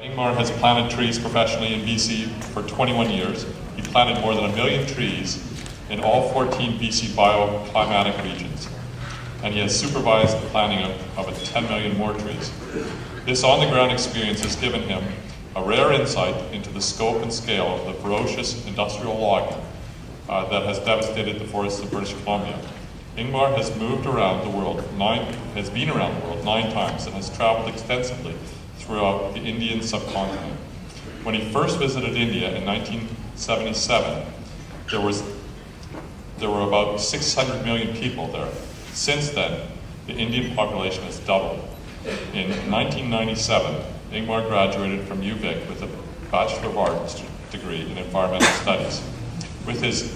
Ingmar has planted trees professionally in BC for 21 years. He planted more than 1 million trees in all 14 BC bioclimatic regions, and he has supervised the planting of 10 million more trees. This on-the-ground experience has given him a rare insight into the scope and scale of the ferocious industrial logging that has devastated the forests of British Columbia. Ingmar has been around the world 9 times and has traveled extensively throughout the Indian subcontinent. When he first visited India in 1977, there were about 600 million people there. Since then, the Indian population has doubled. In 1997, Ingmar graduated from UVic with a Bachelor of Arts degree in Environmental Studies. With his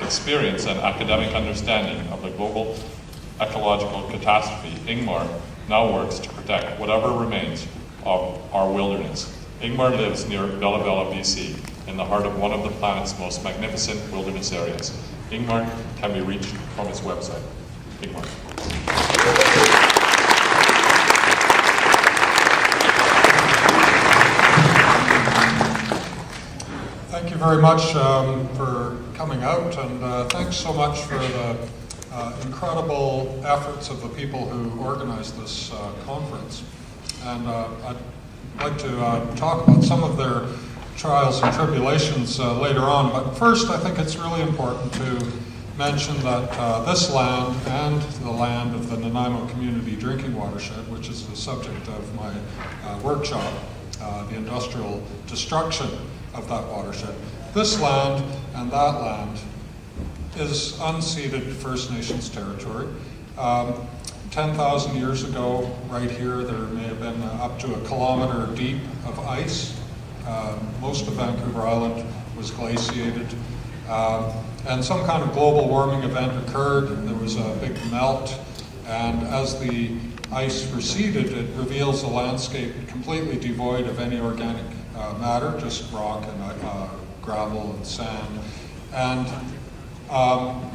experience and academic understanding of the global ecological catastrophe, Ingmar now works to protect whatever remains of our wilderness. Ingmar lives near Bella Bella, BC, in the heart of one of the planet's most magnificent wilderness areas. Ingmar can be reached from his website. Ingmar. Thank you very much for coming out, and thanks so much for the incredible efforts of the people who organized this conference. And I'd like to talk about some of their trials and tribulations later on, but first I think it's really important to mention that this land and the land of the Nanaimo Community Drinking Watershed, which is the subject of my workshop, the industrial destruction of that watershed. This land and that land is unceded First Nations territory. 10,000 years ago, right here, there may have been up to 1 kilometer deep of ice. Most of Vancouver Island was glaciated. And some kind of global warming event occurred. There was a big melt, and as the ice receded, it reveals a landscape completely devoid of any organic matter, just rock and gravel and sand. And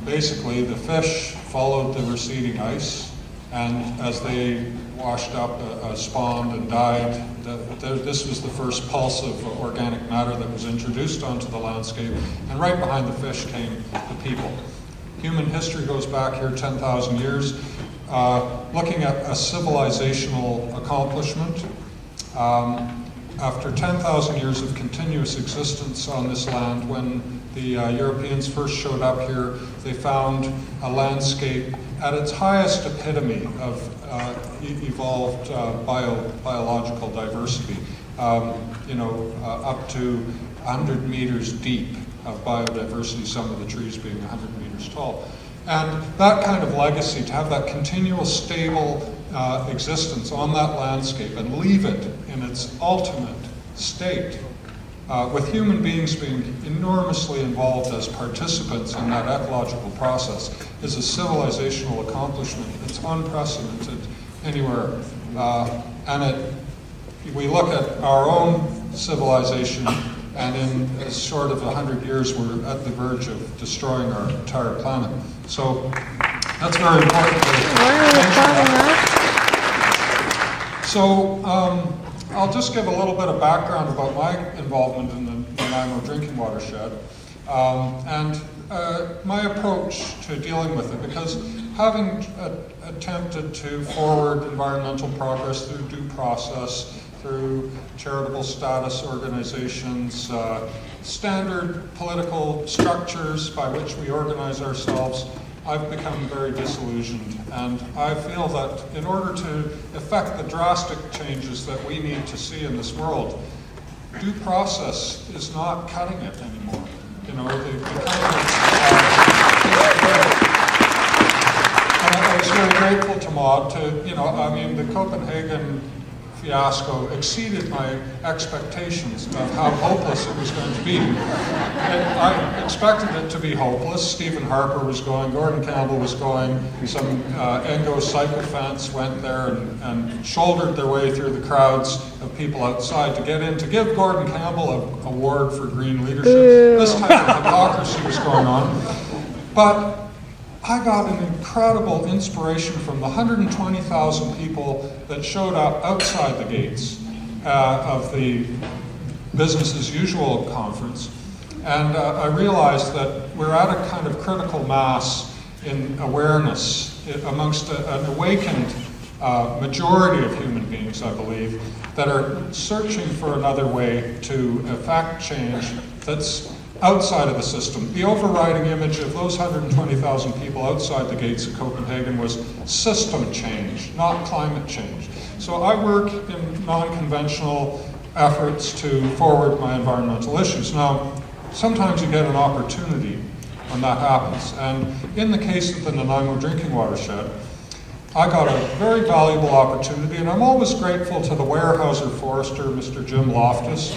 basically the fish followed the receding ice, and as they washed up, spawned and died. This was the first pulse of organic matter that was introduced onto the landscape, and right behind the fish came the people. Human history goes back here 10,000 years, looking at a civilizational accomplishment. After 10,000 years of continuous existence on this land, when the Europeans first showed up here, they found a landscape at its highest epitome of evolved biological diversity, up to 100 meters deep of biodiversity, some of the trees being 100 meters tall. And that kind of legacy, to have that continual stable existence on that landscape and leave it in its ultimate state, with human beings being enormously involved as participants in that ecological process, is a civilizational accomplishment. It's unprecedented anywhere. We look at our own civilization, and in as short of 100 years, we're at the verge of destroying our entire planet. So that's very important. So I'll just give a little bit of background about my involvement in the Nanaimo Drinking Watershed and my approach to dealing with it, because having attempted to forward environmental progress through due process, through charitable status organizations, standard political structures by which we organize ourselves, I've become very disillusioned, and I feel that in order to effect the drastic changes that we need to see in this world, due process is not cutting it anymore. And I was very grateful to Maud the Copenhagen fiasco exceeded my expectations of how hopeless it was going to be. And I expected it to be hopeless. Stephen Harper was going, Gordon Campbell was going, some Engo sycophants went there and shouldered their way through the crowds of people outside to get in to give Gordon Campbell an award for green leadership. This type of hypocrisy was going on. But I got an incredible inspiration from the 120,000 people that showed up outside the gates of the business as usual conference, and I realized that we're at a kind of critical mass in awareness amongst an awakened majority of human beings, I believe, that are searching for another way to effect change that's outside of the system. The overriding image of those 120,000 people outside the gates of Copenhagen was system change, not climate change. So I work in non-conventional efforts to forward my environmental issues. Now, sometimes you get an opportunity when that happens. And in the case of the Nanaimo drinking watershed, I got a very valuable opportunity, and I'm always grateful to the Weyerhaeuser forester, Mr. Jim Loftus,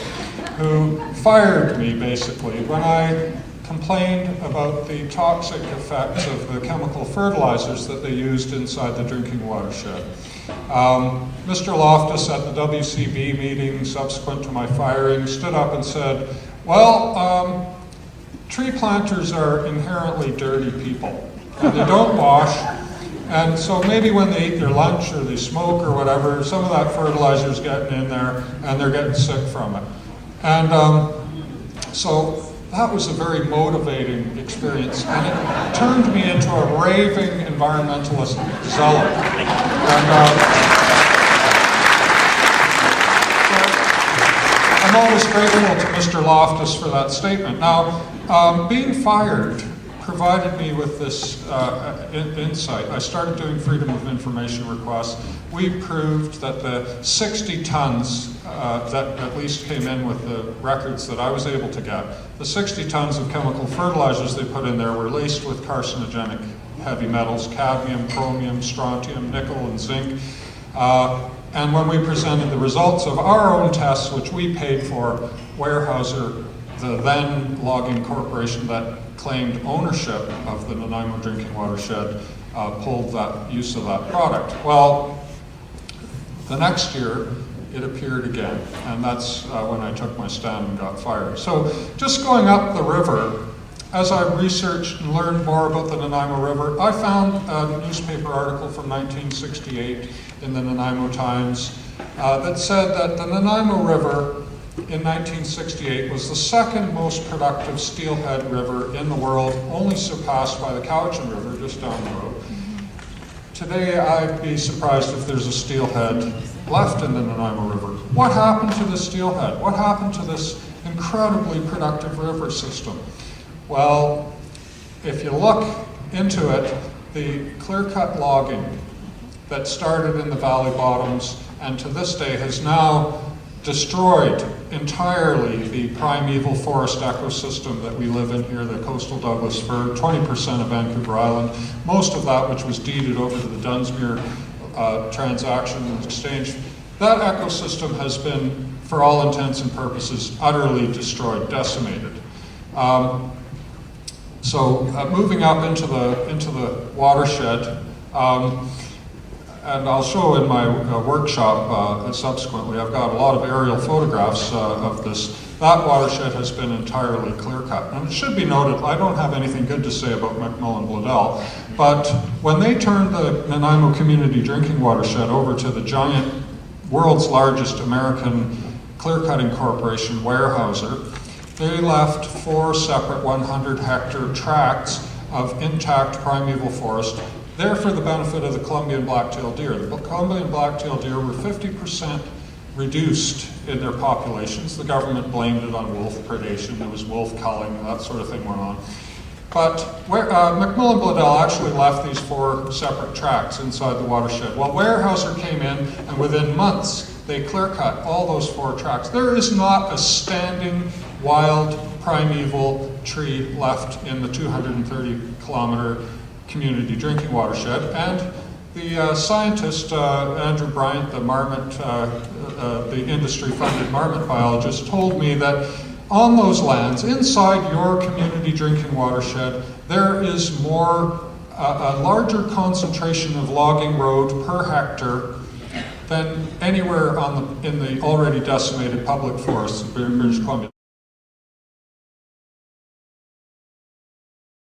who fired me basically when I complained about the toxic effects of the chemical fertilizers that they used inside the drinking watershed. Mr. Loftus at the WCB meeting subsequent to my firing stood up and said, well, tree planters are inherently dirty people, and they don't wash, and so maybe when they eat their lunch or they smoke or whatever, some of that fertilizer is getting in there and they're getting sick from it. And so that was a very motivating experience, and it turned me into a raving environmentalist zealot. I'm always grateful to Mr. Loftus for that statement. Now, being fired provided me with this insight. I started doing freedom of information requests. We proved that the 60 tons that at least came in with the records that I was able to get, the 60 tons of chemical fertilizers they put in there were laced with carcinogenic heavy metals, cadmium, chromium, strontium, nickel, and zinc. And when we presented the results of our own tests, which we paid for, Weyerhaeuser, the then logging corporation that claimed ownership of the Nanaimo drinking watershed, pulled that use of that product. Well, the next year, it appeared again, and that's when I took my stand and got fired. So just going up the river, as I researched and learned more about the Nanaimo River, I found a newspaper article from 1968 in the Nanaimo Times that said that the Nanaimo River in 1968 was the second most productive steelhead river in the world, only surpassed by the Cowichan River just down the road. Today, I'd be surprised if there's a steelhead left in the Nanaimo River. What happened to the steelhead? What happened to this incredibly productive river system? Well, if you look into it, the clear-cut logging that started in the valley bottoms and to this day has now destroyed entirely the primeval forest ecosystem that we live in here, the coastal Douglas fir, 20% of Vancouver Island, most of that which was deeded over to the Dunsmuir transaction and exchange. That ecosystem has been, for all intents and purposes, utterly destroyed, decimated. Moving up into the watershed, and I'll show in my workshop subsequently, I've got a lot of aerial photographs of this. That watershed has been entirely clear-cut. And it should be noted, I don't have anything good to say about McMillan-Bladel, but when they turned the Nanaimo Community Drinking Watershed over to the giant, world's largest American clear-cutting corporation, Weyerhaeuser, they left 4 separate 100-hectare tracts of intact primeval forest there for the benefit of the Columbian black-tailed deer. The Columbian black-tailed deer were 50% reduced in their populations. The government blamed it on wolf predation. There was wolf culling, that sort of thing went on. But McMillan-Bladel actually left these 4 separate tracts inside the watershed. Well, Weyerhaeuser came in, and within months, they clear-cut all those 4 tracts. There is not a standing wild primeval tree left in the 230-kilometer community drinking watershed, and the scientist, Andrew Bryant, the marmot, the industry-funded marmot biologist, told me that on those lands, inside your community drinking watershed, there is a larger concentration of logging road per hectare than anywhere in the already decimated public forests of British Columbia.